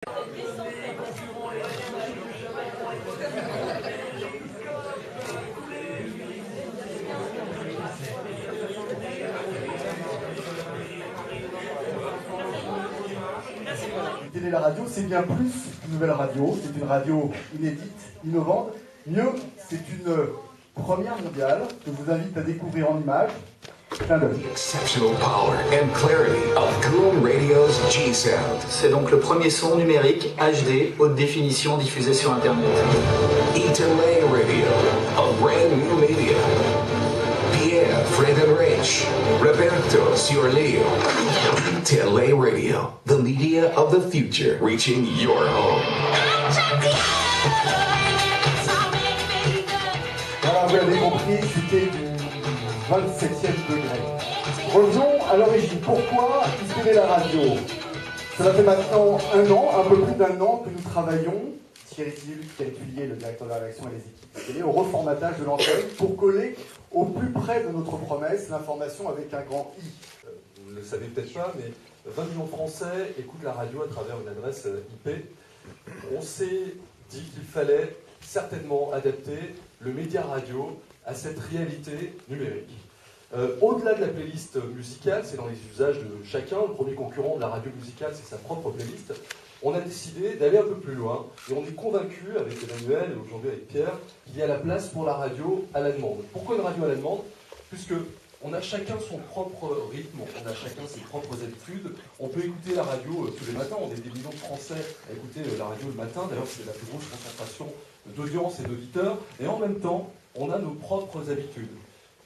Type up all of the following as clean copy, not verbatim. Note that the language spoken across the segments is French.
Télé la radio, c'est bien plus qu'une nouvelle radio, c'est une radio inédite, innovante. Mieux, c'est une première mondiale que je vous invite à découvrir en images. Exceptional power and clarity of Goon Radio's G-Sound. C'est donc le premier son numérique HD haute définition diffusé sur Internet. Italy Radio, a brand new media. Pierre Frederich, Roberto Ciorleo. Italy Radio, the media of the future, reaching your home. Voilà, vous l'avez compris, c'était du 27e degré. Revenons à l'origine. Pourquoi Télé la radio? Cela fait maintenant un peu plus d'un an que nous travaillons, Thierry Tillier, le directeur de la rédaction et les équipes de télé, au reformatage de l'antenne pour coller au plus près de notre promesse, l'information avec un grand I. Vous ne le savez peut-être pas, mais 20 millions de Français écoutent la radio à travers une adresse IP. On s'est dit qu'il fallait certainement adapter le média radio à cette réalité numérique. Au-delà de la playlist musicale, c'est dans les usages de chacun. Le premier concurrent de la radio musicale, c'est sa propre playlist. On a décidé d'aller un peu plus loin et on est convaincu avec Emmanuel et aujourd'hui avec Pierre qu'il y a la place pour la radio à la demande. Pourquoi une radio à la demande? Puisque on a chacun son propre rythme, on a chacun ses propres habitudes. On peut écouter la radio tous les matins, on est des millions de Français à écouter la radio le matin. D'ailleurs, c'est la plus grosse concentration d'audience et d'auditeurs. Et en même temps, on a nos propres habitudes.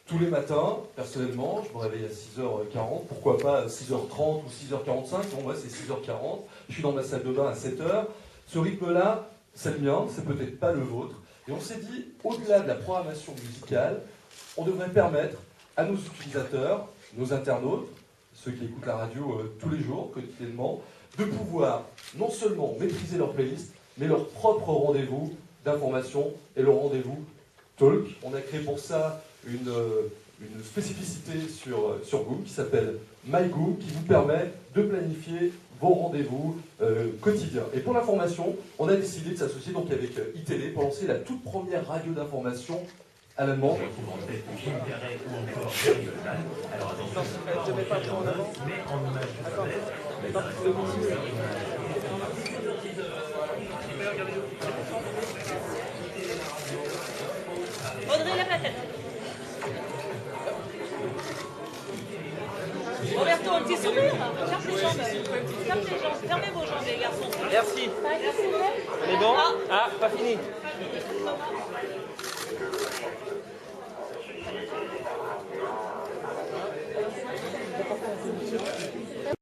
Tous les matins, personnellement, je me réveille à 6h40, pourquoi pas 6h30 ou 6h45, bon moi c'est 6h40, je suis dans ma salle de bain à 7h. Ce rythme-là, c'est le mien, c'est peut-être pas le vôtre. Et on s'est dit, au-delà de la programmation musicale, on devrait permettre à nos utilisateurs, nos internautes, ceux qui écoutent la radio tous les jours, quotidiennement, de pouvoir non seulement maîtriser leur playlist, mais leur propre rendez-vous d'information et leur rendez-vous talk. On a créé pour ça une spécificité sur Goom qui s'appelle MyGoom, qui vous permet de planifier vos rendez-vous quotidiens. Et pour l'information, on a décidé de s'associer donc avec iTélé pour lancer la toute première radio d'information à la demande. Alors attention, je ne mets pas trop en avant, mais en image. Audrey, lève la tête. Roberto, un petit sourire. Ferme les jambes. Ferme les jambes. Fermez vos jambes, les garçons. Merci. Merci. C'est bon? Ah, pas fini.